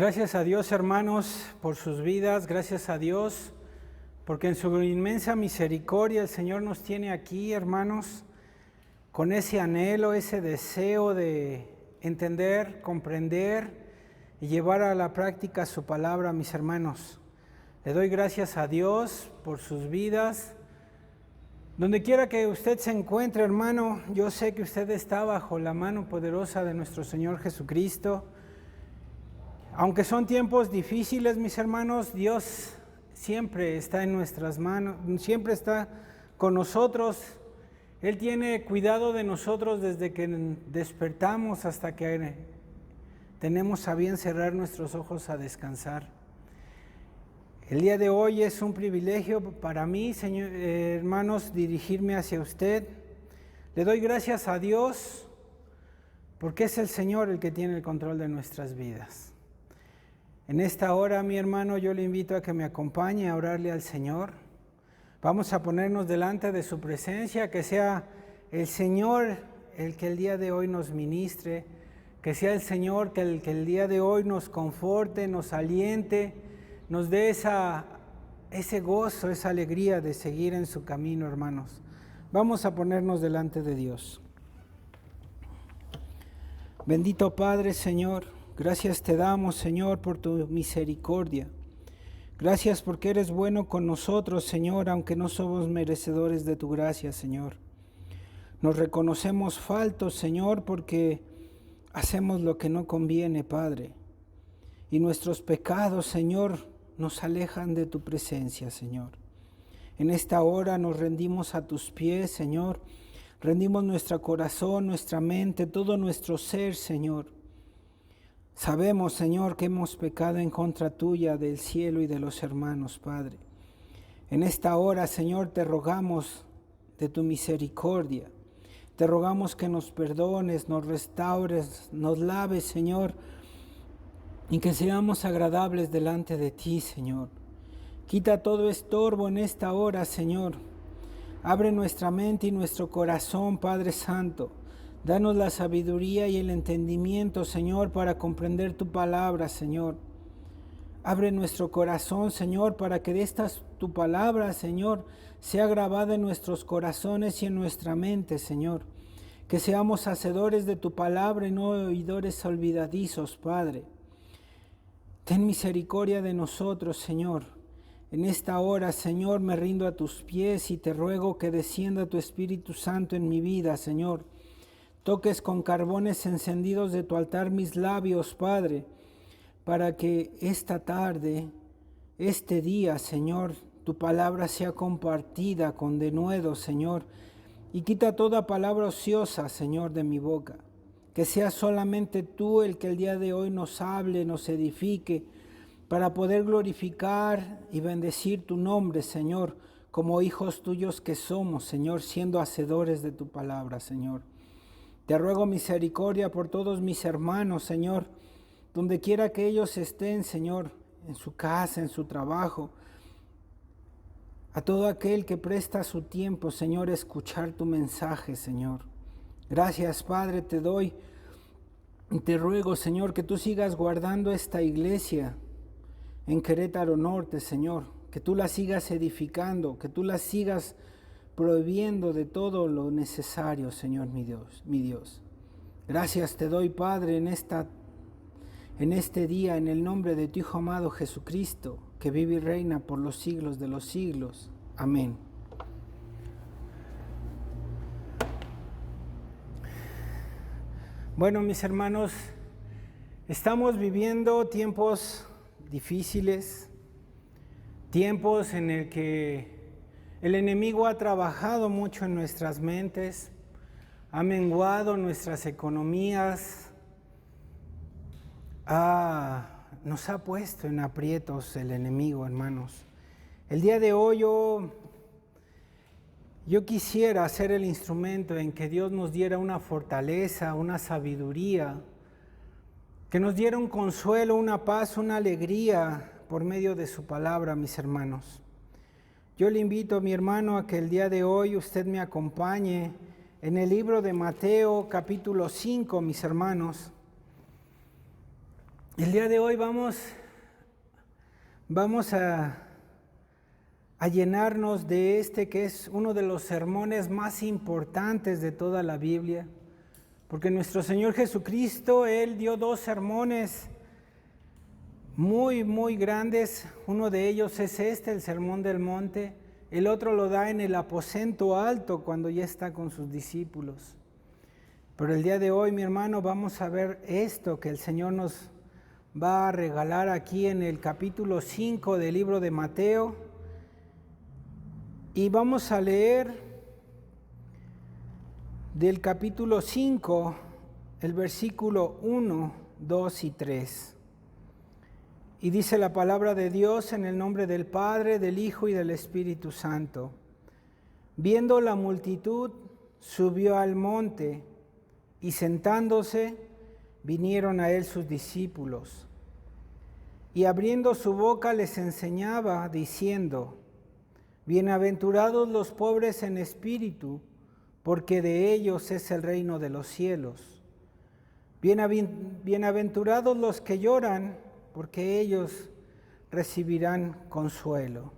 Gracias a Dios, hermanos, por sus vidas. Gracias a Dios, porque en su inmensa misericordia el Señor nos tiene aquí, hermanos, con ese anhelo, ese deseo de entender, comprender y llevar a la práctica su palabra, mis hermanos. Le doy gracias a Dios por sus vidas. Donde quiera que usted se encuentre, hermano, yo sé que usted está bajo la mano poderosa de nuestro Señor Jesucristo. Aunque son tiempos difíciles, mis hermanos, Dios siempre está en nuestras manos, siempre está con nosotros. Él tiene cuidado de nosotros desde que despertamos hasta que tenemos a bien cerrar nuestros ojos a descansar. El día de hoy es un privilegio para mí, hermanos, dirigirme hacia usted. Le doy gracias a Dios porque es el Señor el que tiene el control de nuestras vidas. En esta hora, mi hermano, yo le invito a que me acompañe a orarle al Señor. Vamos a ponernos delante de su presencia, que sea el Señor el que el día de hoy nos ministre, que sea el Señor que el día de hoy nos conforte, nos aliente, nos dé ese gozo, esa alegría de seguir en su camino, hermanos. Vamos a ponernos delante de Dios. Bendito Padre, Señor, gracias te damos, Señor, por tu misericordia. Gracias porque eres bueno con nosotros, Señor, aunque no somos merecedores de tu gracia, Señor. Nos reconocemos faltos, Señor, porque hacemos lo que no conviene, Padre. Y nuestros pecados, Señor, nos alejan de tu presencia, Señor. En esta hora nos rendimos a tus pies, Señor. Rendimos nuestro corazón, nuestra mente, todo nuestro ser, Señor. Sabemos, Señor, que hemos pecado en contra tuya, del cielo y de los hermanos, Padre. En esta hora, Señor, te rogamos de tu misericordia. Te rogamos que nos perdones, nos restaures, nos laves, Señor, y que seamos agradables delante de ti, Señor. Quita todo estorbo en esta hora, Señor. Abre nuestra mente y nuestro corazón, Padre Santo. Danos la sabiduría y el entendimiento, Señor, para comprender tu palabra, Señor. Abre nuestro corazón, Señor, para que de estas tu palabra, Señor, sea grabada en nuestros corazones y en nuestra mente, Señor. Que seamos hacedores de tu palabra y no oidores olvidadizos, Padre. Ten misericordia de nosotros, Señor. En esta hora, Señor, me rindo a tus pies y te ruego que descienda tu Espíritu Santo en mi vida, Señor. Toques con carbones encendidos de tu altar mis labios, Padre, para que esta tarde, este día, Señor, tu palabra sea compartida con denuedo, Señor, y quita toda palabra ociosa, Señor, de mi boca. Que sea solamente tú el que el día de hoy nos hable, nos edifique, para poder glorificar y bendecir tu nombre, Señor, como hijos tuyos que somos, Señor, siendo hacedores de tu palabra, Señor. Te ruego misericordia por todos mis hermanos, Señor, donde quiera que ellos estén, Señor, en su casa, en su trabajo. A todo aquel que presta su tiempo, Señor, a escuchar tu mensaje, Señor. Gracias, Padre, te doy y te ruego, Señor, que tú sigas guardando esta iglesia en Querétaro Norte, Señor. Que tú la sigas edificando, que tú la sigas prohibiendo de todo lo necesario, Señor, mi Dios. Gracias te doy, Padre, en este día, en el nombre de tu Hijo amado Jesucristo, que vive y reina por los siglos de los siglos. Amén. Bueno, mis hermanos, estamos viviendo tiempos difíciles, tiempos en el que el enemigo ha trabajado mucho en nuestras mentes, ha menguado nuestras economías, nos ha puesto en aprietos el enemigo, hermanos. El día de hoy yo quisiera ser el instrumento en que Dios nos diera una fortaleza, una sabiduría, que nos diera un consuelo, una paz, una alegría por medio de su palabra, mis hermanos. Yo le invito, mi hermano, a que el día de hoy usted me acompañe en el libro de Mateo, capítulo 5, mis hermanos. El día de hoy vamos a llenarnos de este que es uno de los sermones más importantes de toda la Biblia, porque nuestro Señor Jesucristo, Él dio 2 sermones muy grandes. Uno de ellos es el Sermón del Monte. El otro lo da en el aposento alto cuando ya está con sus discípulos. Pero el día de hoy, mi hermano, vamos a ver esto que el Señor nos va a regalar aquí en el capítulo 5 del libro de Mateo. Y vamos a leer del capítulo 5, el versículo 1, 2 y 3. Y dice la palabra de Dios en el nombre del Padre, del Hijo y del Espíritu Santo. Viendo la multitud, subió al monte, y sentándose, vinieron a él sus discípulos. Y abriendo su boca les enseñaba, diciendo: Bienaventurados los pobres en espíritu, porque de ellos es el reino de los cielos. Bienaventurados los que lloran, porque ellos recibirán consuelo.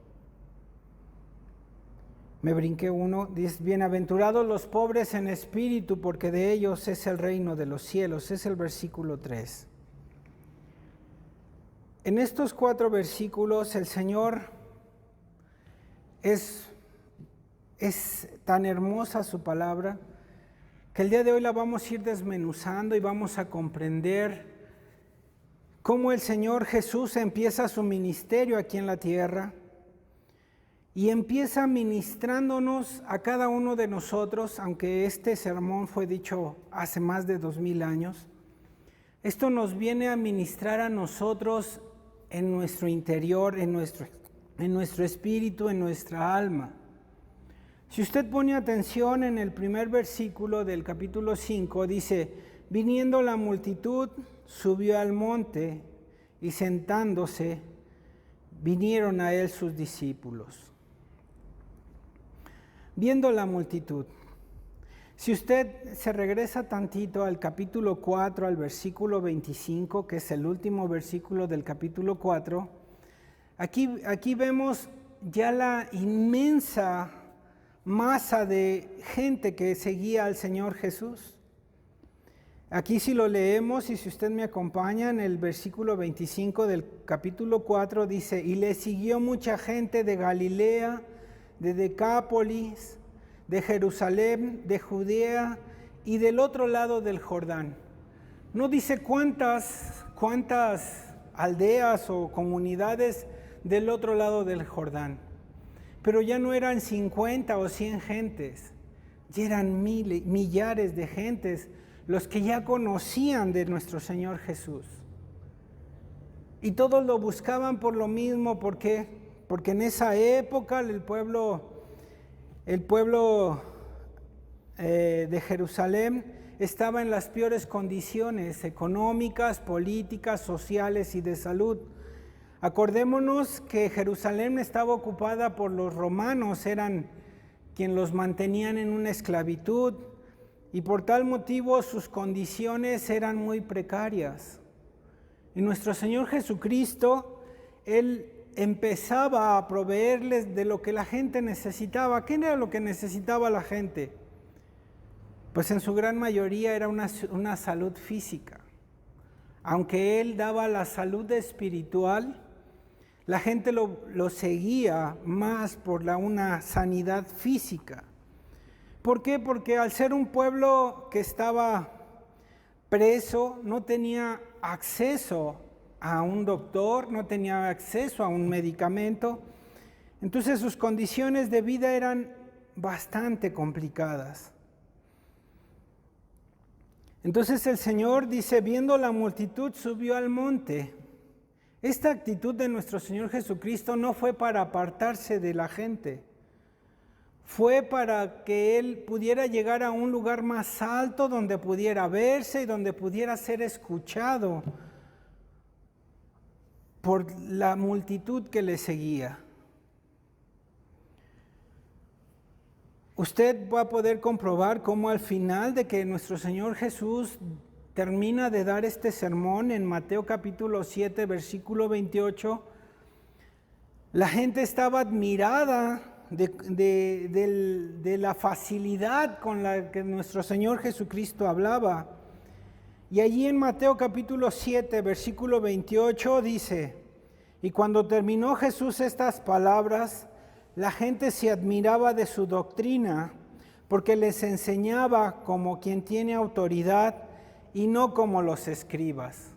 Me brinqué uno, dice: bienaventurados los pobres en espíritu, porque de ellos es el reino de los cielos. Es el versículo 3. En estos 4 versículos el Señor es tan hermosa su palabra, que el día de hoy la vamos a ir desmenuzando y vamos a comprender cómo el Señor Jesús empieza su ministerio aquí en la tierra y empieza ministrándonos a cada uno de nosotros, aunque este sermón fue dicho hace más de 2000 años. Esto nos viene a ministrar a nosotros en nuestro interior, en nuestro espíritu, en nuestra alma. Si usted pone atención en el primer versículo del capítulo 5, dice: viniendo la multitud, subió al monte, y sentándose, vinieron a él sus discípulos. Viendo la multitud. Si usted se regresa tantito al capítulo 4, al versículo 25, que es el último versículo del capítulo 4, aquí vemos ya la inmensa masa de gente que seguía al Señor Jesús. Aquí si lo leemos y si usted me acompaña en el versículo 25 del capítulo 4 dice: y le siguió mucha gente de Galilea, de Decápolis, de Jerusalén, de Judea y del otro lado del Jordán. No dice cuántas aldeas o comunidades del otro lado del Jordán, pero ya no eran 50 o 100 gentes, ya eran millares de gentes los que ya conocían de nuestro Señor Jesús. Y todos lo buscaban por lo mismo, porque en esa época el pueblo de Jerusalén estaba en las peores condiciones económicas, políticas, sociales y de salud. Acordémonos que Jerusalén estaba ocupada por los romanos, eran quienes los mantenían en una esclavitud, y por tal motivo sus condiciones eran muy precarias. Y nuestro Señor Jesucristo, Él empezaba a proveerles de lo que la gente necesitaba. ¿Qué era lo que necesitaba la gente? Pues en su gran mayoría era una salud física. Aunque Él daba la salud espiritual, la gente lo seguía más por una sanidad física. ¿Por qué? Porque al ser un pueblo que estaba preso, no tenía acceso a un doctor, no tenía acceso a un medicamento. Entonces sus condiciones de vida eran bastante complicadas. Entonces el Señor dice: viendo la multitud, subió al monte. Esta actitud de nuestro Señor Jesucristo no fue para apartarse de la gente. Fue para que Él pudiera llegar a un lugar más alto donde pudiera verse y donde pudiera ser escuchado por la multitud que le seguía. Usted va a poder comprobar cómo al final de que nuestro Señor Jesús termina de dar este sermón en Mateo capítulo 7, versículo 28, la gente estaba admirada de la facilidad con la que nuestro Señor Jesucristo hablaba. Y allí en Mateo capítulo 7, versículo 28 dice: y cuando terminó Jesús estas palabras, la gente se admiraba de su doctrina, porque les enseñaba como quien tiene autoridad y no como los escribas.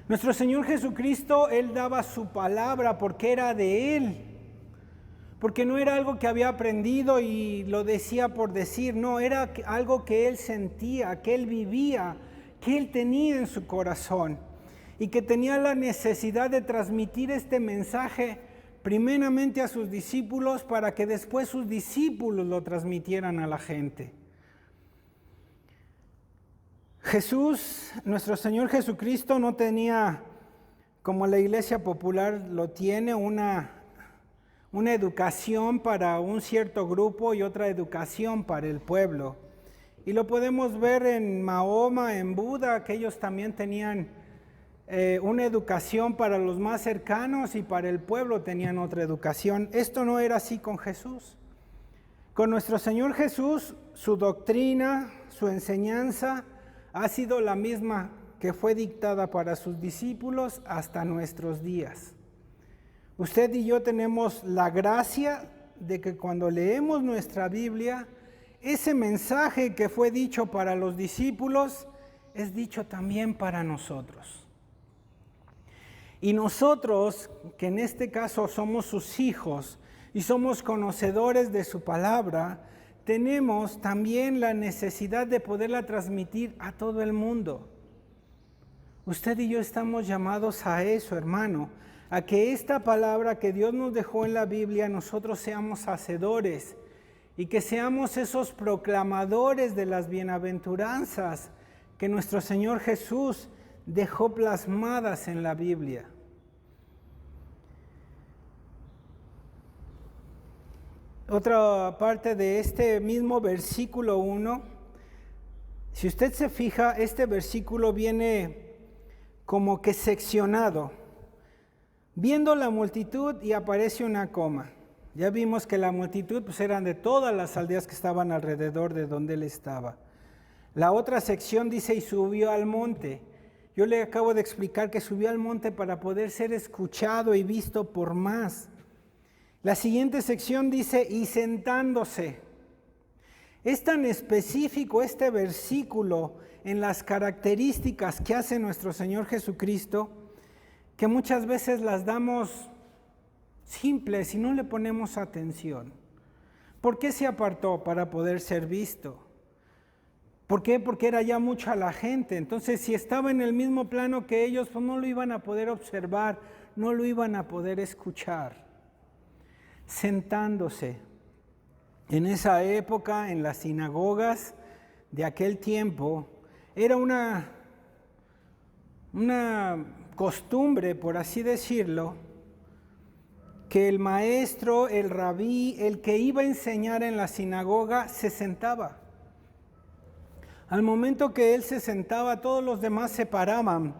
Nuestro Señor Jesucristo, Él daba su palabra porque era de Él, porque no era algo que había aprendido y lo decía por decir, no, era algo que Él sentía, que Él vivía, que Él tenía en su corazón y que tenía la necesidad de transmitir este mensaje primeramente a sus discípulos para que después sus discípulos lo transmitieran a la gente. Jesús, nuestro Señor Jesucristo, no tenía, como la iglesia popular lo tiene, una educación para un cierto grupo y otra educación para el pueblo. Y lo podemos ver en Mahoma, en Buda, que ellos también tenían una educación para los más cercanos y para el pueblo tenían otra educación. Esto no era así con Jesús. Con nuestro Señor Jesús, su doctrina, su enseñanza ha sido la misma que fue dictada para sus discípulos hasta nuestros días. Usted y yo tenemos la gracia de que cuando leemos nuestra Biblia, ese mensaje que fue dicho para los discípulos es dicho también para nosotros. Y nosotros, que en este caso somos sus hijos y somos conocedores de su palabra, tenemos también la necesidad de poderla transmitir a todo el mundo. Usted y yo estamos llamados a eso, hermano, a que esta palabra que Dios nos dejó en la Biblia, nosotros seamos hacedores y que seamos esos proclamadores de las bienaventuranzas que nuestro Señor Jesús dejó plasmadas en la Biblia. Otra parte de este mismo versículo 1, si usted se fija, este versículo viene como que seccionado. Viendo la multitud y aparece una coma. Ya vimos que la multitud pues eran de todas las aldeas que estaban alrededor de donde él estaba. La otra sección dice, y subió al monte. Yo le acabo de explicar que subió al monte para poder ser escuchado y visto por más. La siguiente sección dice, y sentándose. Es tan específico este versículo en las características que hace nuestro Señor Jesucristo, que muchas veces las damos simples y no le ponemos atención. ¿Por qué se apartó? Para poder ser visto. ¿Por qué? Porque era ya mucha la gente. Entonces, si estaba en el mismo plano que ellos, pues no lo iban a poder observar, no lo iban a poder escuchar. Sentándose. En esa época, en las sinagogas de aquel tiempo, era una costumbre, por así decirlo, que el maestro, el rabí, el que iba a enseñar en la sinagoga, se sentaba. Al momento que él se sentaba, todos los demás se paraban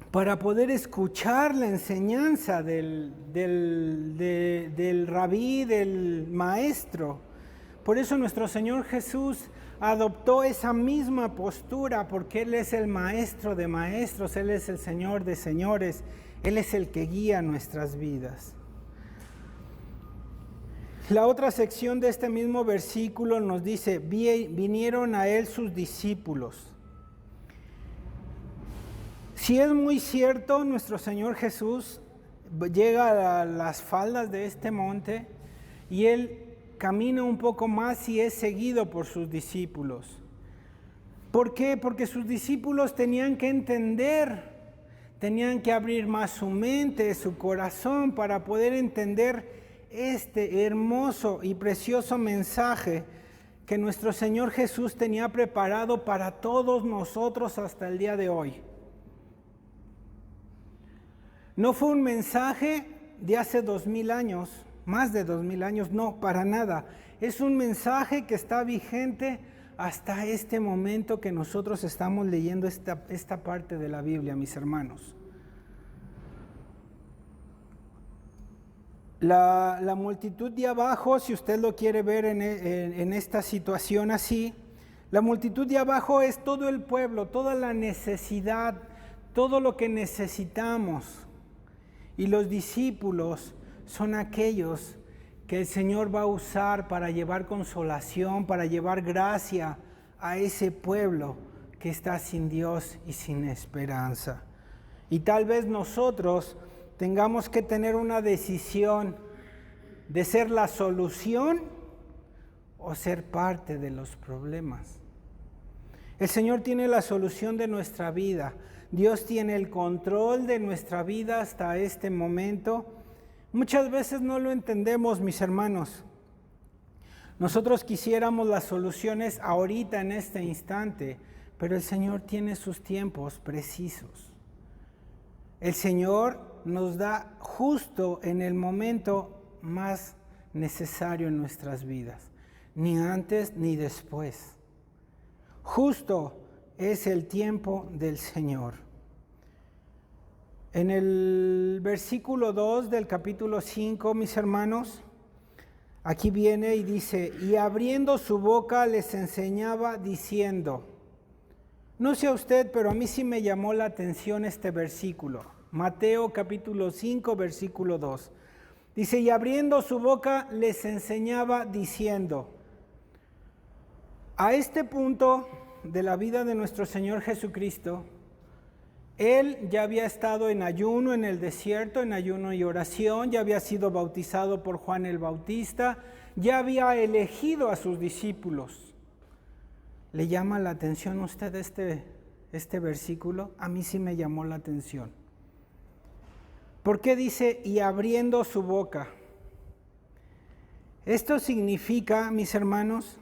para poder escuchar la enseñanza del rabí, del maestro. Por eso nuestro Señor Jesús adoptó esa misma postura, porque Él es el maestro de maestros, Él es el Señor de señores, Él es el que guía nuestras vidas. La otra sección de este mismo versículo nos dice, vinieron a Él sus discípulos. Si es muy cierto, nuestro Señor Jesús llega a las faldas de este monte y Él camina un poco más y es seguido por sus discípulos. ¿Por qué? Porque sus discípulos tenían que entender, tenían que abrir más su mente, su corazón para poder entender este hermoso y precioso mensaje que nuestro Señor Jesús tenía preparado para todos nosotros hasta el día de hoy. No fue un mensaje de hace 2000 años, más de 2000 años, no, para nada. Es un mensaje que está vigente hasta este momento que nosotros estamos leyendo esta parte de la Biblia, mis hermanos. La multitud de abajo, si usted lo quiere ver en esta situación así, la multitud de abajo es todo el pueblo, toda la necesidad, todo lo que necesitamos. Y los discípulos son aquellos que el Señor va a usar para llevar consolación, para llevar gracia a ese pueblo que está sin Dios y sin esperanza. Y tal vez nosotros tengamos que tener una decisión de ser la solución o ser parte de los problemas. El Señor tiene la solución de nuestra vida. Dios tiene el control de nuestra vida hasta este momento. Muchas veces no lo entendemos, mis hermanos. Nosotros quisiéramos las soluciones ahorita, en este instante, pero el Señor tiene sus tiempos precisos. El Señor nos da justo en el momento más necesario en nuestras vidas, ni antes ni después. Justo es el tiempo del Señor. En el versículo 2 del capítulo 5, mis hermanos, aquí viene y dice, y abriendo su boca les enseñaba diciendo, no sé a usted, pero a mí sí me llamó la atención este versículo. Mateo capítulo 5, versículo 2. Dice, y abriendo su boca les enseñaba diciendo. A este punto de la vida de nuestro Señor Jesucristo, Él ya había estado en ayuno en el desierto, en ayuno y oración, ya había sido bautizado por Juan el Bautista, ya había elegido a sus discípulos. ¿Le llama la atención a usted este versículo? A mí sí me llamó la atención. ¿Por qué dice, y abriendo su boca? Esto significa, mis hermanos,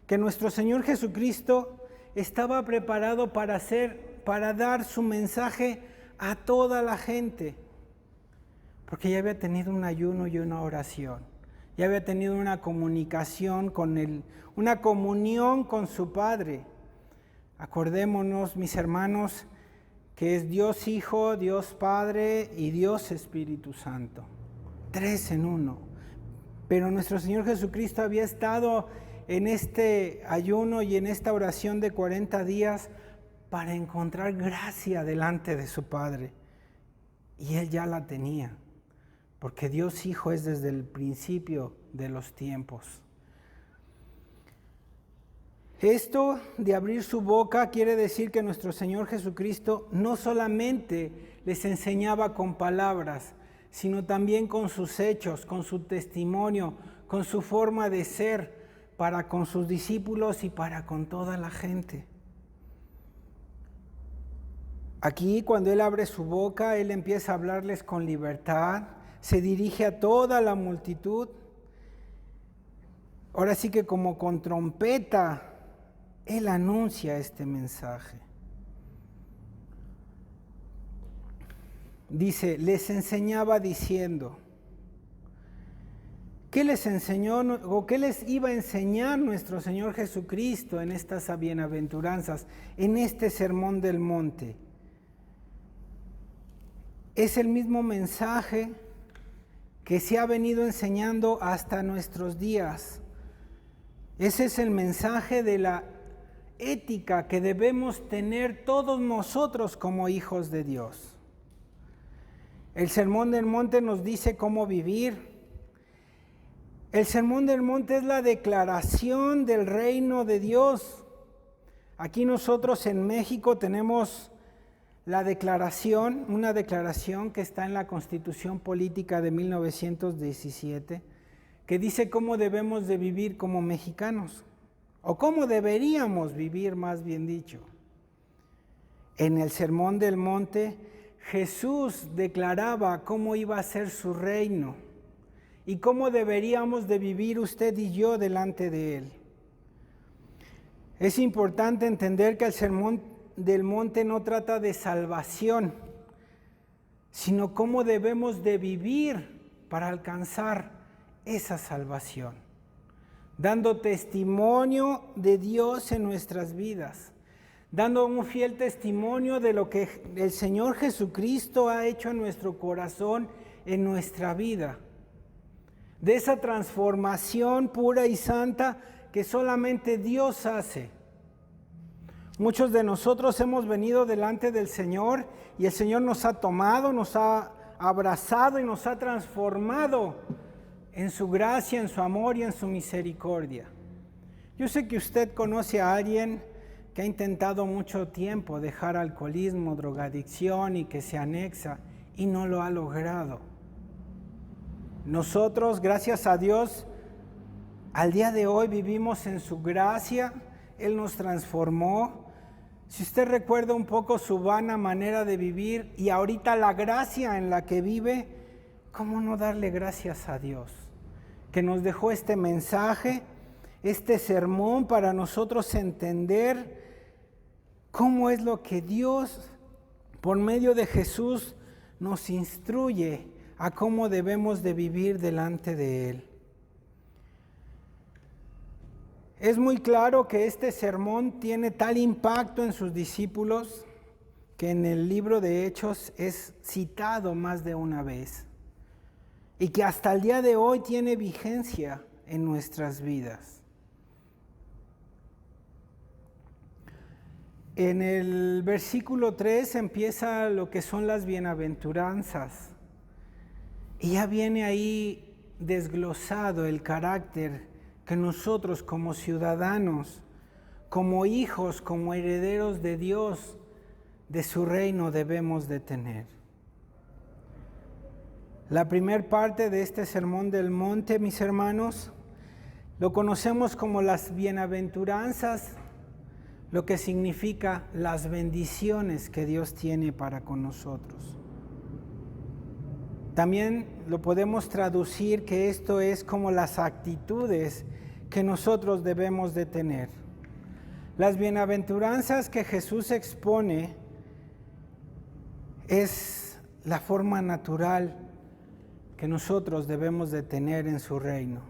que nuestro Señor Jesucristo estaba preparado para dar su mensaje a toda la gente, porque ya había tenido un ayuno y una oración, ya había tenido una comunicación con Él, una comunión con su Padre. Acordémonos, mis hermanos, que es Dios Hijo, Dios Padre y Dios Espíritu Santo, 3 en 1. Pero nuestro Señor Jesucristo había estado en este ayuno y en esta oración de 40 días para encontrar gracia delante de su Padre. Y Él ya la tenía, porque Dios Hijo es desde el principio de los tiempos. Esto de abrir su boca quiere decir que nuestro Señor Jesucristo no solamente les enseñaba con palabras, sino también con sus hechos, con su testimonio, con su forma de ser para con sus discípulos y para con toda la gente. Aquí, cuando Él abre su boca, Él empieza a hablarles con libertad, se dirige a toda la multitud. Ahora sí que como con trompeta, Él anuncia este mensaje. Dice, les enseñaba diciendo. ¿Qué les enseñó o qué les iba a enseñar nuestro Señor Jesucristo en estas bienaventuranzas, en este sermón del monte? Es el mismo mensaje que se ha venido enseñando hasta nuestros días. Ese es el mensaje de la ética que debemos tener todos nosotros como hijos de Dios. El Sermón del Monte nos dice cómo vivir. El Sermón del Monte es la declaración del reino de Dios. Aquí nosotros en México tenemos la declaración, una declaración que está en la Constitución Política de 1917, que dice cómo debemos de vivir como mexicanos, o cómo deberíamos vivir, más bien dicho. En el Sermón del Monte, Jesús declaraba cómo iba a ser su reino y cómo deberíamos de vivir usted y yo delante de Él. Es importante entender que el Sermón del Monte no trata de salvación, sino cómo debemos de vivir para alcanzar esa salvación. dando testimonio de Dios en nuestras vidas, dando un fiel testimonio de lo que el Señor Jesucristo ha hecho en nuestro corazón, en nuestra vida, de esa transformación pura y santa que solamente Dios hace. Muchos de nosotros hemos venido delante del Señor y el Señor nos ha tomado, nos ha abrazado y nos ha transformado en su gracia, en su amor y en su misericordia. Yo sé que usted conoce a alguien que ha intentado mucho tiempo dejar alcoholismo, drogadicción y que se anexa y no lo ha logrado. Nosotros, gracias a Dios, al día de hoy vivimos en su gracia. Él nos transformó. Si usted recuerda un poco su vana manera de vivir y ahorita la gracia en la que vive, ¿cómo no darle gracias a Dios? Que nos dejó este mensaje, este sermón para nosotros entender cómo es lo que Dios, por medio de Jesús, nos instruye a cómo debemos de vivir delante de Él. Es muy claro que este sermón tiene tal impacto en sus discípulos que en el libro de Hechos es citado más de una vez y que hasta el día de hoy tiene vigencia en nuestras vidas. En el versículo 3 empieza lo que son las bienaventuranzas y ya viene ahí desglosado el carácter que nosotros como ciudadanos, como hijos, como herederos de Dios, de su reino debemos de tener. La primera parte de este sermón del monte, mis hermanos, lo conocemos como las bienaventuranzas, lo que significa las bendiciones que Dios tiene para con nosotros. También lo podemos traducir que esto es como las actitudes que nosotros debemos de tener. Las bienaventuranzas que Jesús expone es la forma natural que nosotros debemos de tener en su reino.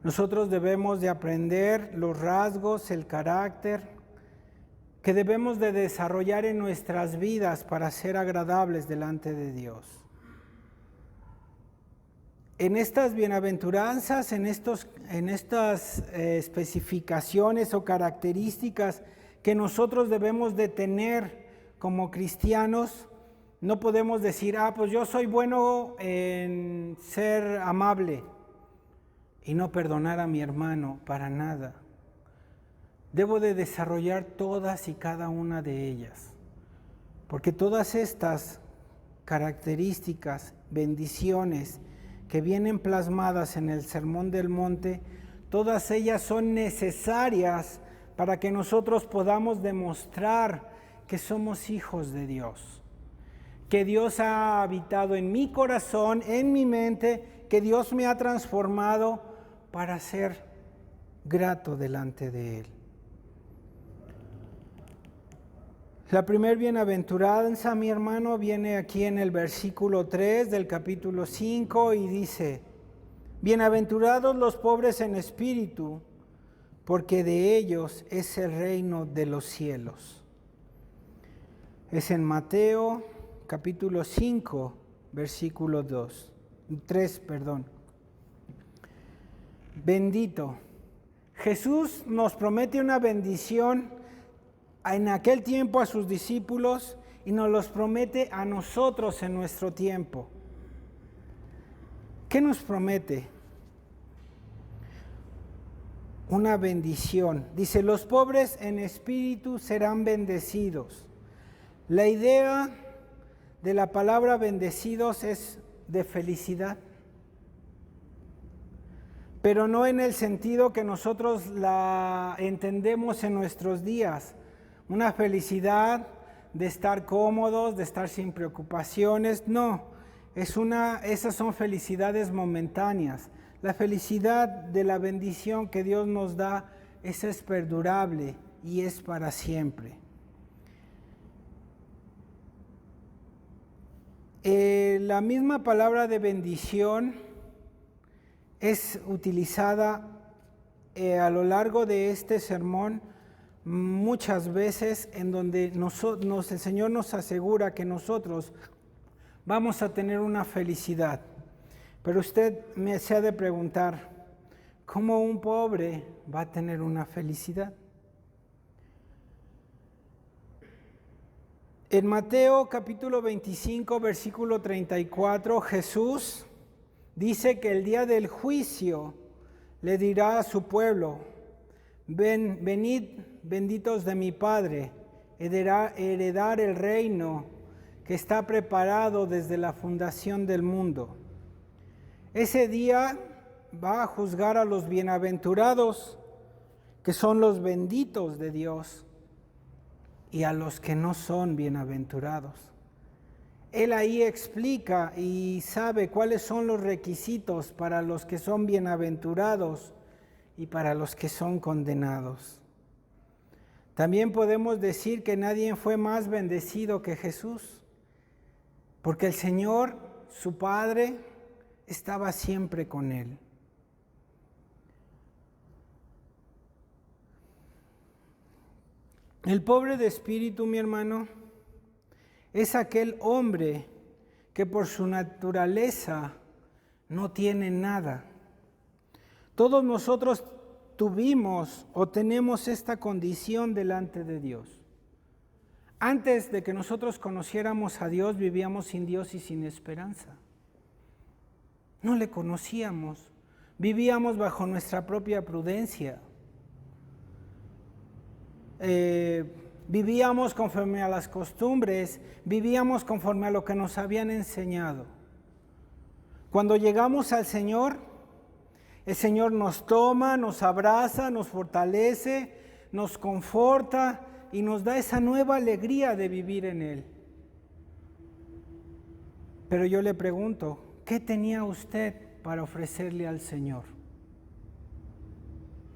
Nosotros debemos de aprender los rasgos, el carácter que debemos de desarrollar en nuestras vidas para ser agradables delante de Dios. En estas bienaventuranzas, en estas especificaciones o características que nosotros debemos de tener como cristianos, no podemos decir, pues yo soy bueno en ser amable y no perdonar a mi hermano, para nada. Debo de desarrollar todas y cada una de ellas, porque todas estas características, bendiciones que vienen plasmadas en el Sermón del Monte, todas ellas son necesarias para que nosotros podamos demostrar que somos hijos de Dios, que Dios ha habitado en mi corazón, en mi mente, que Dios me ha transformado para ser grato delante de Él. La primer bienaventuranza, mi hermano, viene aquí en el versículo 3 del capítulo 5 y dice: bienaventurados los pobres en espíritu, porque de ellos es el reino de los cielos. Es en Mateo capítulo 5, versículo 3. Bendito. Jesús nos promete una bendición en aquel tiempo a sus discípulos y nos los promete a nosotros en nuestro tiempo. ¿Qué nos promete? Una bendición. Dice, los pobres en espíritu serán bendecidos. La idea de la palabra bendecidos es de felicidad, pero no en el sentido que nosotros la entendemos en nuestros días. Una felicidad de estar cómodos, de estar sin preocupaciones, no. Esas son felicidades momentáneas. La felicidad de la bendición que Dios nos da, esa es perdurable y es para siempre. La misma palabra de bendición es utilizada a lo largo de este sermón muchas veces, en donde el Señor nos asegura que nosotros vamos a tener una felicidad. Pero usted se ha de preguntar, ¿cómo un pobre va a tener una felicidad? En Mateo capítulo 25, versículo 34, Jesús dice que el día del juicio le dirá a su pueblo: venid, benditos de mi Padre, heredar el reino que está preparado desde la fundación del mundo. Ese día va a juzgar a los bienaventurados, que son los benditos de Dios, y a los que no son bienaventurados. Él ahí explica y sabe cuáles son los requisitos para los que son bienaventurados y para los que son condenados. También podemos decir que nadie fue más bendecido que Jesús, porque el Señor, su Padre, estaba siempre con él. El pobre de espíritu, mi hermano, es aquel hombre que por su naturaleza no tiene nada. Todos nosotros tuvimos o tenemos esta condición delante de Dios. Antes de que nosotros conociéramos a Dios, vivíamos sin Dios y sin esperanza. No le conocíamos, vivíamos bajo nuestra propia prudencia. Vivíamos conforme a las costumbres, vivíamos conforme a lo que nos habían enseñado. Cuando llegamos al Señor, el Señor nos toma, nos abraza, nos fortalece, nos conforta y nos da esa nueva alegría de vivir en Él. Pero yo le pregunto, ¿qué tenía usted para ofrecerle al Señor?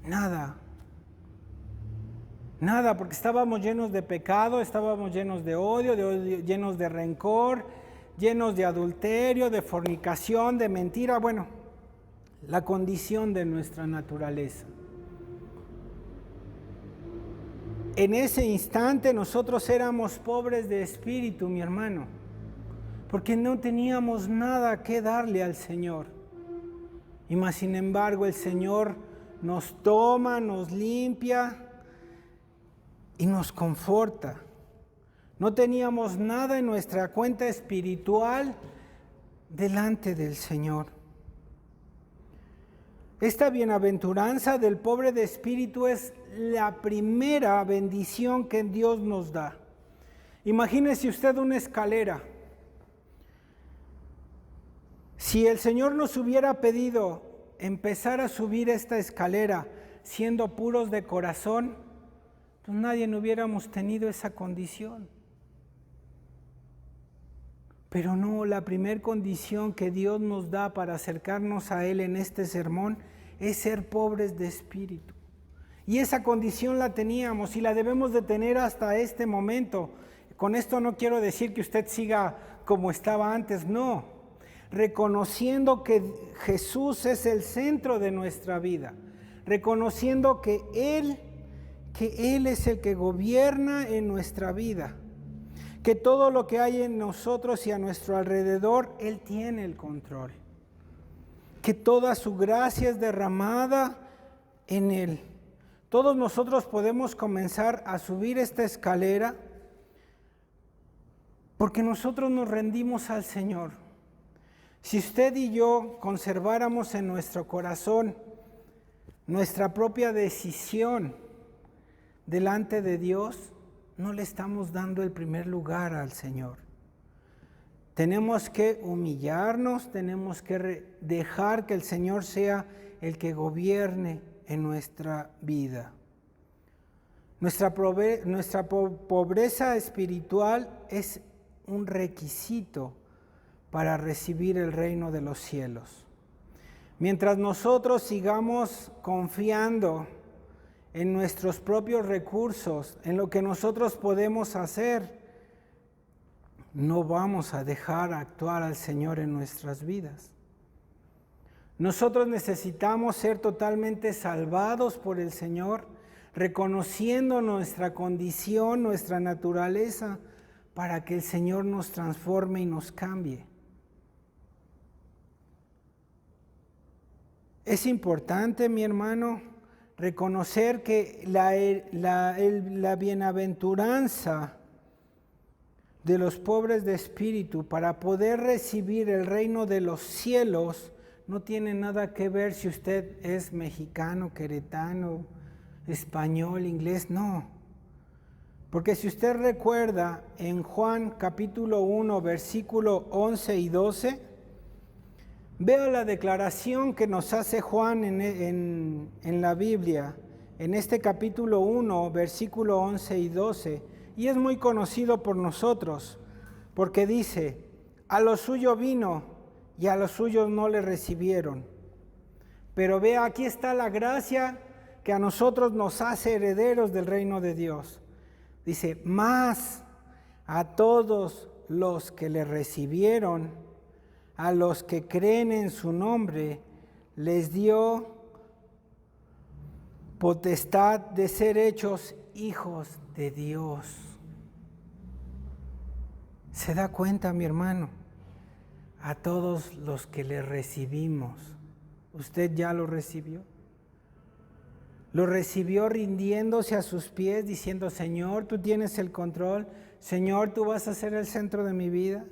Nada. Nada, porque estábamos llenos de pecado, estábamos llenos de odio, llenos de rencor, llenos de adulterio, de fornicación, de mentira. Bueno, la condición de nuestra naturaleza. En ese instante nosotros éramos pobres de espíritu, mi hermano, porque no teníamos nada que darle al Señor. Y más sin embargo el Señor nos toma, nos limpia y nos conforta. No teníamos nada en nuestra cuenta espiritual delante del Señor. Esta bienaventuranza del pobre de espíritu es la primera bendición que Dios nos da. Imagínese usted una escalera. Si el Señor nos hubiera pedido empezar a subir esta escalera siendo puros de corazón, pues nadie hubiéramos tenido esa condición. Pero no, la primera condición que Dios nos da para acercarnos a Él en este sermón es ser pobres de espíritu. Y esa condición la teníamos y la debemos de tener hasta este momento. Con esto no quiero decir que usted siga como estaba antes, no. Reconociendo que Jesús es el centro de nuestra vida. Reconociendo que Él es el que gobierna en nuestra vida. Que todo lo que hay en nosotros y a nuestro alrededor, Él tiene el control. Que toda su gracia es derramada en Él. Todos nosotros podemos comenzar a subir esta escalera porque nosotros nos rendimos al Señor. Si usted y yo conserváramos en nuestro corazón nuestra propia decisión delante de Dios, no le estamos dando el primer lugar al Señor. Tenemos que humillarnos, tenemos que dejar que el Señor sea el que gobierne en nuestra vida. Nuestra pobreza espiritual es un requisito para recibir el reino de los cielos. Mientras nosotros sigamos confiando en nuestros propios recursos, en lo que nosotros podemos hacer, no vamos a dejar actuar al Señor en nuestras vidas. Nosotros necesitamos ser totalmente salvados por el Señor, reconociendo nuestra condición, nuestra naturaleza, para que el Señor nos transforme y nos cambie. Es importante, mi hermano, reconocer que la bienaventuranza de los pobres de espíritu para poder recibir el reino de los cielos no tiene nada que ver si usted es mexicano, queretano, español, inglés, no. Porque si usted recuerda en Juan capítulo 1, versículo 11 y 12, vea la declaración que nos hace Juan en la Biblia, en este capítulo 1, versículo 11 y 12, y es muy conocido por nosotros, porque dice, a lo suyo vino y a los suyos no le recibieron. Pero vea, aquí está la gracia que a nosotros nos hace herederos del reino de Dios. Dice, mas a todos los que le recibieron, a los que creen en su nombre, les dio potestad de ser hechos hijos de Dios. ¿Se da cuenta, mi hermano? A todos los que le recibimos. ¿Usted ya lo recibió? Lo recibió rindiéndose a sus pies, diciendo, Señor, tú tienes el control. Señor, tú vas a ser el centro de mi vida.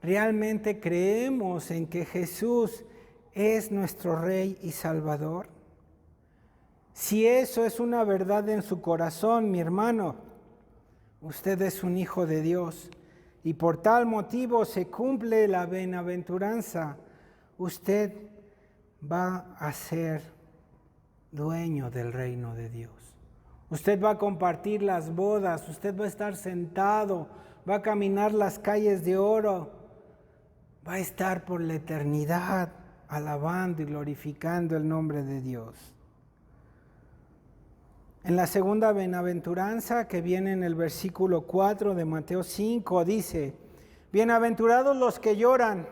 ¿Realmente creemos en que Jesús es nuestro Rey y Salvador? Si eso es una verdad en su corazón, mi hermano, usted es un hijo de Dios y por tal motivo se cumple la bienaventuranza. Usted va a ser dueño del reino de Dios. Usted va a compartir las bodas, usted va a estar sentado, va a caminar las calles de oro, va a estar por la eternidad alabando y glorificando el nombre de Dios. En la segunda bienaventuranza que viene en el versículo 4 de Mateo 5 dice, bienaventurados los que lloran,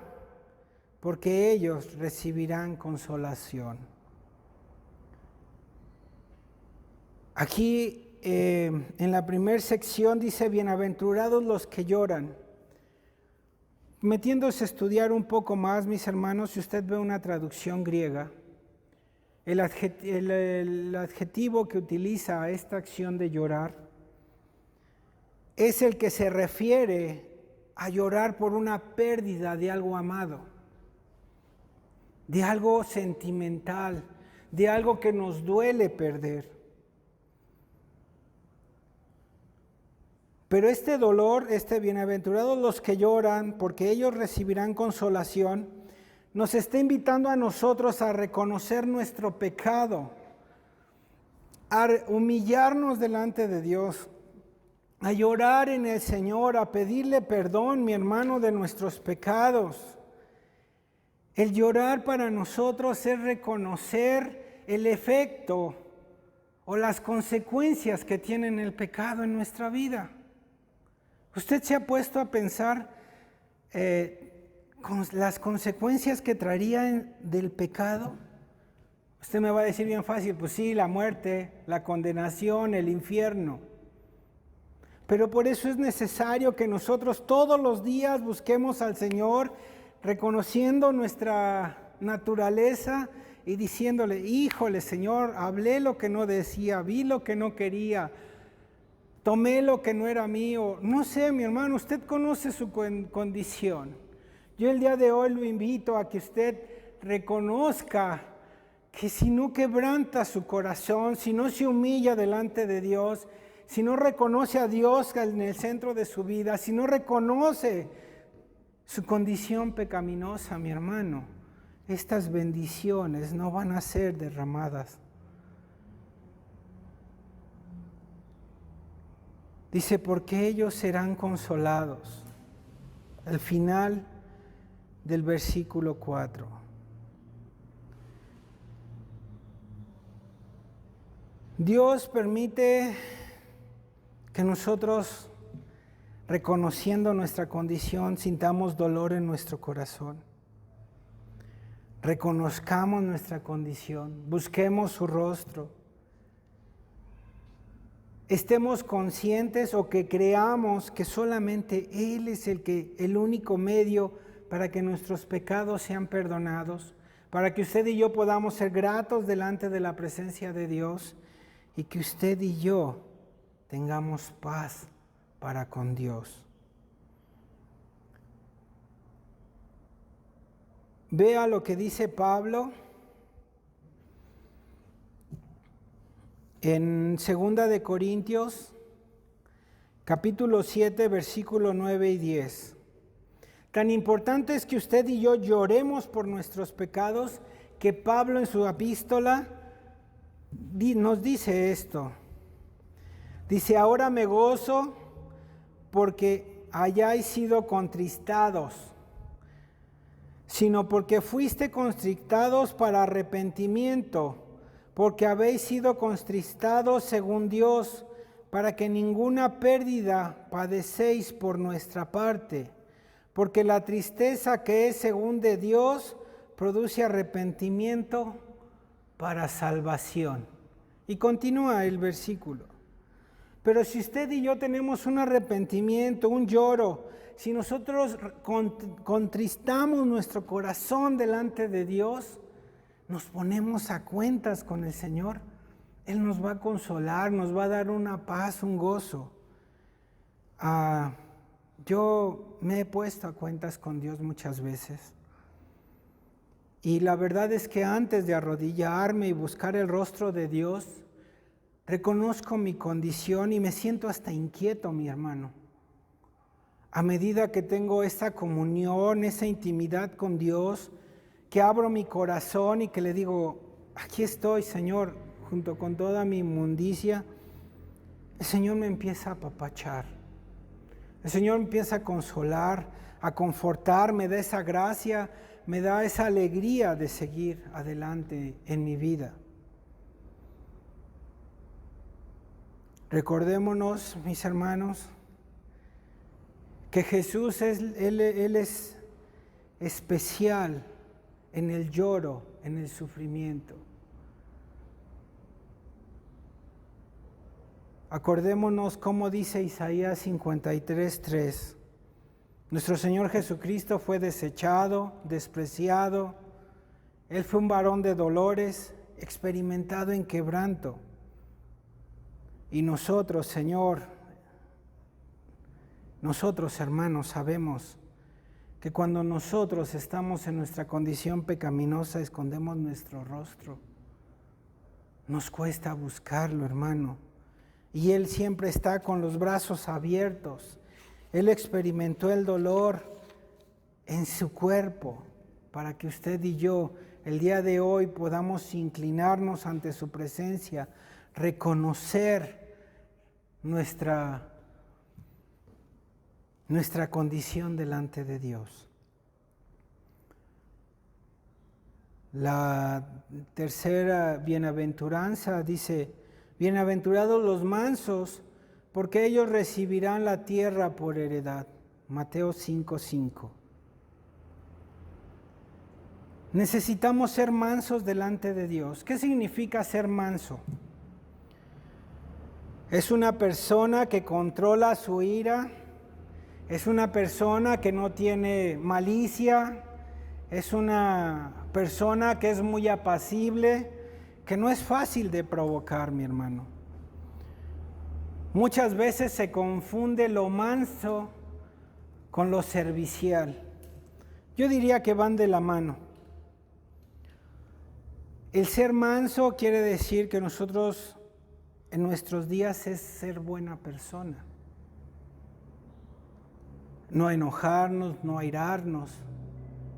porque ellos recibirán consolación. Aquí en la primera sección dice, bienaventurados los que lloran. Metiéndose a estudiar un poco más, mis hermanos, si usted ve una traducción griega, el adjetivo que utiliza a esta acción de llorar es el que se refiere a llorar por una pérdida de algo amado, de algo sentimental, de algo que nos duele perder. Pero este dolor, bienaventurados los que lloran, porque ellos recibirán consolación, nos está invitando a nosotros a reconocer nuestro pecado, a humillarnos delante de Dios, a llorar en el Señor, a pedirle perdón, mi hermano, de nuestros pecados. El llorar para nosotros es reconocer el efecto o las consecuencias que tiene el pecado en nuestra vida. ¿Usted se ha puesto a pensar con las consecuencias que traría del pecado? Usted me va a decir bien fácil, pues sí, la muerte, la condenación, el infierno. Pero por eso es necesario que nosotros todos los días busquemos al Señor, reconociendo nuestra naturaleza y diciéndole, híjole Señor, hablé lo que no decía, vi lo que no quería, tomé lo que no era mío. No sé, mi hermano, usted conoce su condición. Yo el día de hoy lo invito a que usted reconozca que si no quebranta su corazón, si no se humilla delante de Dios, si no reconoce a Dios en el centro de su vida, si no reconoce su condición pecaminosa, mi hermano, estas bendiciones no van a ser derramadas. Dice, porque ellos serán consolados. Al final del versículo 4. Dios permite que nosotros, reconociendo nuestra condición, sintamos dolor en nuestro corazón. reconozcamos nuestra condición, busquemos su rostro, estemos conscientes o que creamos que solamente Él es el único medio para que nuestros pecados sean perdonados, para que usted y yo podamos ser gratos delante de la presencia de Dios y que usted y yo tengamos paz para con Dios. Vea lo que dice Pablo en 2 de Corintios, capítulo 7, versículo 9 y 10. Tan importante es que usted y yo lloremos por nuestros pecados, que Pablo en su epístola nos dice esto. Dice, ahora me gozo porque hayáis sido contristados, sino porque fuiste contristados para arrepentimiento, porque habéis sido contristados según Dios, para que ninguna pérdida padecéis por nuestra parte, porque la tristeza que es según de Dios produce arrepentimiento para salvación. Y continúa el versículo. Pero si usted y yo tenemos un arrepentimiento, un lloro, si nosotros contristamos nuestro corazón delante de Dios, nos ponemos a cuentas con el Señor, Él nos va a consolar, nos va a dar una paz, un gozo. Yo me he puesto a cuentas con Dios muchas veces. Y la verdad es que antes de arrodillarme y buscar el rostro de Dios, reconozco mi condición y me siento hasta inquieto, mi hermano. A medida que tengo esa comunión, esa intimidad con Dios, que abro mi corazón y que le digo, aquí estoy, Señor, junto con toda mi inmundicia, el Señor me empieza a apapachar. El Señor me empieza a consolar, a confortar, me da esa gracia, me da esa alegría de seguir adelante en mi vida. Recordémonos, mis hermanos, que Jesús Él es especial en el lloro, en el sufrimiento. Acordémonos cómo dice Isaías 53:3. Nuestro Señor Jesucristo fue desechado, despreciado. Él fue un varón de dolores, experimentado en quebranto. Y nosotros, Señor, nosotros, hermanos, sabemos que cuando nosotros estamos en nuestra condición pecaminosa, escondemos nuestro rostro. Nos cuesta buscarlo, hermano. Y Él siempre está con los brazos abiertos. Él experimentó el dolor en su cuerpo para que usted y yo el día de hoy podamos inclinarnos ante su presencia, reconocer nuestra condición delante de Dios. La tercera bienaventuranza dice, bienaventurados los mansos, porque ellos recibirán la tierra por heredad. Mateo 5:5. Necesitamos ser mansos delante de Dios. ¿Qué significa ser manso? Es una persona que controla su ira, es una persona que no tiene malicia, es una persona que es muy apacible, que no es fácil de provocar, mi hermano. Muchas veces se confunde lo manso con lo servicial. Yo diría que van de la mano. El ser manso quiere decir que nosotros en nuestros días es ser buena persona. No enojarnos, no airarnos.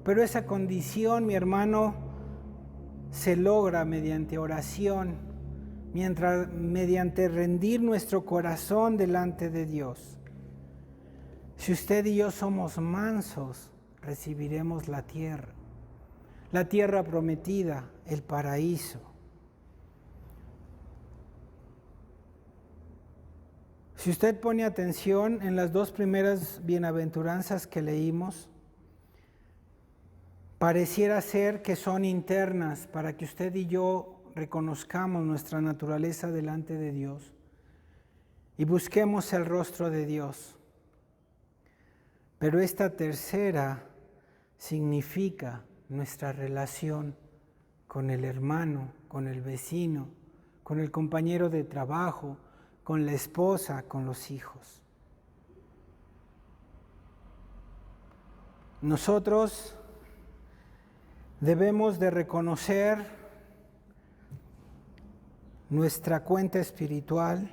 Pero esa condición, mi hermano, se logra mediante oración, mediante rendir nuestro corazón delante de Dios. Si usted y yo somos mansos, recibiremos la tierra prometida, el paraíso. Si usted pone atención en las dos primeras bienaventuranzas que leímos, pareciera ser que son internas para que usted y yo reconozcamos nuestra naturaleza delante de Dios y busquemos el rostro de Dios. Pero esta tercera significa nuestra relación con el hermano, con el vecino, con el compañero de trabajo, con la esposa, con los hijos. Nosotros debemos de reconocer nuestra cuenta espiritual.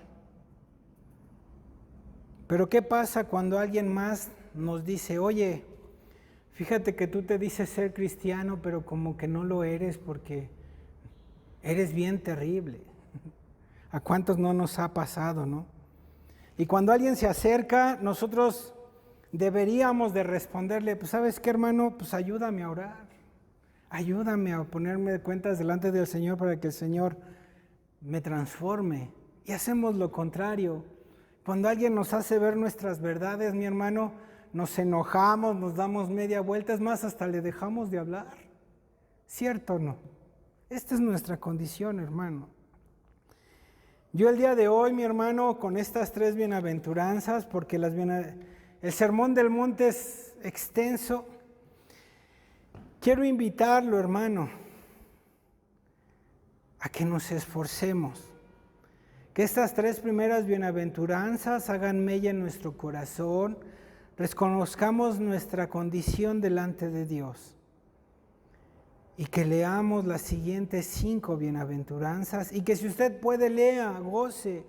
Pero ¿qué pasa cuando alguien más nos dice, oye, fíjate que tú te dices ser cristiano, pero como que no lo eres porque eres bien terrible? ¿A cuántos no nos ha pasado, no? Y cuando alguien se acerca, nosotros deberíamos de responderle, pues ¿sabes qué, hermano? Pues ayúdame a orar, ayúdame a ponerme de cuentas delante del Señor para que el Señor me transforme. Y hacemos lo contrario. Cuando alguien nos hace ver nuestras verdades, mi hermano, nos enojamos, nos damos media vuelta, es más, hasta le dejamos de hablar. ¿Cierto o no? Esta es nuestra condición, hermano. Yo el día de hoy, mi hermano, con estas 3 bienaventuranzas, porque el Sermón del Monte es extenso, quiero invitarlo, hermano, a que nos esforcemos, que estas 3 primeras bienaventuranzas hagan mella en nuestro corazón, reconozcamos nuestra condición delante de Dios y que leamos las siguientes 5 bienaventuranzas y que si usted puede lea, goce,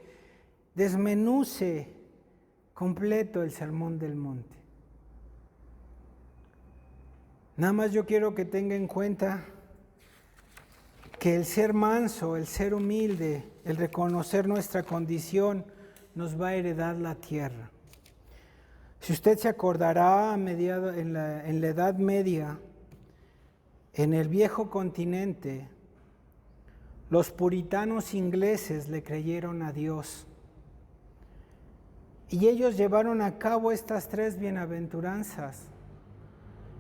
desmenuce completo el Sermón del Monte. Nada más yo quiero que tenga en cuenta que el ser manso, el ser humilde, el reconocer nuestra condición nos va a heredar la tierra. Si usted se acordará en la Edad Media, en el viejo continente, los puritanos ingleses le creyeron a Dios y ellos llevaron a cabo estas 3 bienaventuranzas.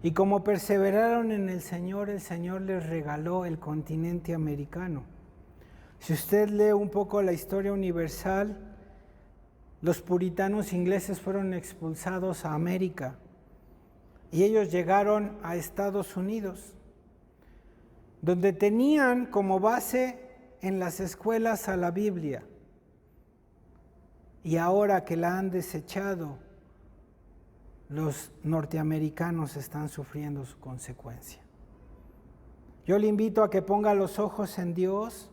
Y como perseveraron en el Señor les regaló el continente americano. Si usted lee un poco la historia universal, los puritanos ingleses fueron expulsados a América y ellos llegaron a Estados Unidos, donde tenían como base en las escuelas a la Biblia. Y ahora que la han desechado, los norteamericanos están sufriendo su consecuencia. Yo le invito a que ponga los ojos en Dios,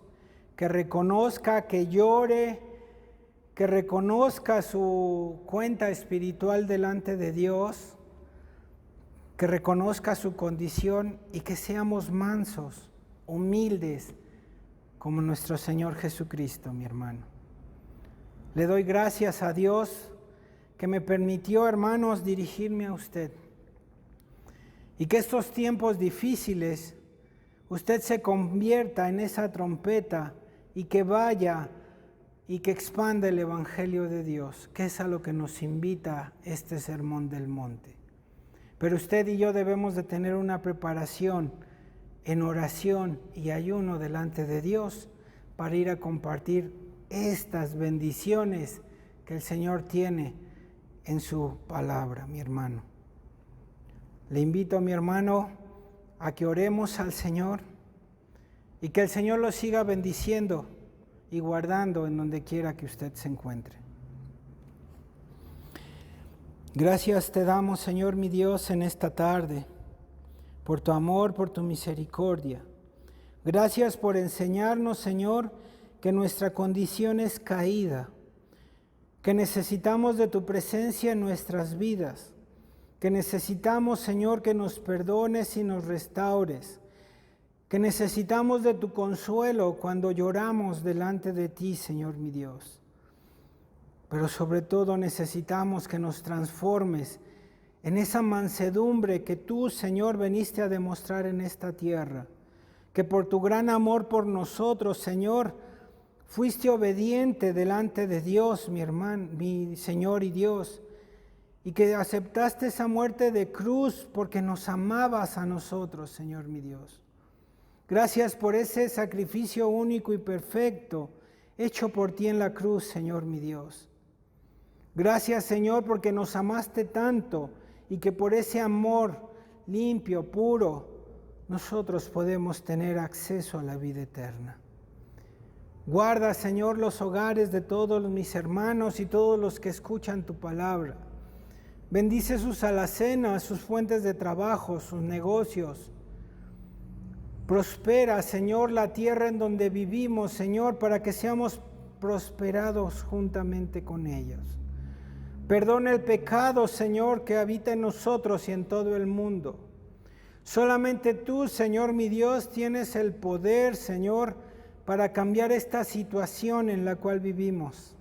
que reconozca, que llore, que reconozca su cuenta espiritual delante de Dios, que reconozca su condición y que seamos mansos, humildes, como nuestro Señor Jesucristo, mi hermano. Le doy gracias a Dios que me permitió, hermanos, dirigirme a usted. Y que estos tiempos difíciles, usted se convierta en esa trompeta y que vaya y que expanda el Evangelio de Dios, que es a lo que nos invita este Sermón del Monte. Pero usted y yo debemos de tener una preparación en oración y ayuno delante de Dios para ir a compartir estas bendiciones que el Señor tiene en su palabra, mi hermano. Le invito a mi hermano a que oremos al Señor y que el Señor lo siga bendiciendo y guardando en donde quiera que usted se encuentre. Gracias te damos, Señor mi Dios, en esta tarde, por tu amor, por tu misericordia. Gracias por enseñarnos, Señor, que nuestra condición es caída, que necesitamos de tu presencia en nuestras vidas, que necesitamos, Señor, que nos perdones y nos restaures, que necesitamos de tu consuelo cuando lloramos delante de ti, Señor mi Dios. Pero sobre todo necesitamos que nos transformes en esa mansedumbre que tú, Señor, veniste a demostrar en esta tierra, que por tu gran amor por nosotros, Señor, fuiste obediente delante de Dios, mi hermano, mi Señor y Dios, y que aceptaste esa muerte de cruz porque nos amabas a nosotros, Señor mi Dios. Gracias por ese sacrificio único y perfecto hecho por ti en la cruz, Señor mi Dios. Gracias, Señor, porque nos amaste tanto y que por ese amor limpio, puro, nosotros podemos tener acceso a la vida eterna. Guarda, Señor, los hogares de todos mis hermanos y todos los que escuchan tu palabra. Bendice sus alacenas, sus fuentes de trabajo, sus negocios. Prospera, Señor, la tierra en donde vivimos, Señor, para que seamos prosperados juntamente con ellos. Perdona el pecado, Señor, que habita en nosotros y en todo el mundo. Solamente tú, Señor mi Dios, tienes el poder, Señor, para cambiar esta situación en la cual vivimos.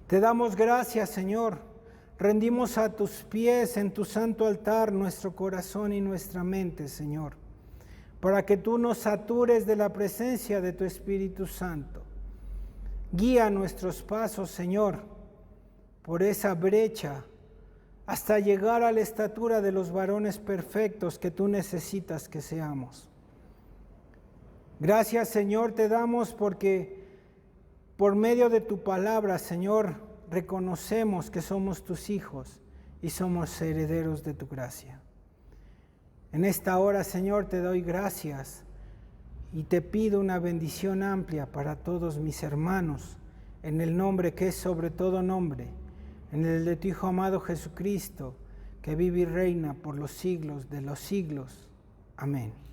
Te damos gracias, Señor. Rendimos a tus pies en tu santo altar nuestro corazón y nuestra mente, Señor, para que tú nos satures de la presencia de tu Espíritu Santo. Guía nuestros pasos, Señor, por esa brecha hasta llegar a la estatura de los varones perfectos que tú necesitas que seamos. Gracias, Señor, te damos porque por medio de tu palabra, Señor, reconocemos que somos tus hijos y somos herederos de tu gracia. En esta hora, Señor, te doy gracias y te pido una bendición amplia para todos mis hermanos, en el nombre que es sobre todo nombre, en el de tu Hijo amado Jesucristo, que vive y reina por los siglos de los siglos. Amén.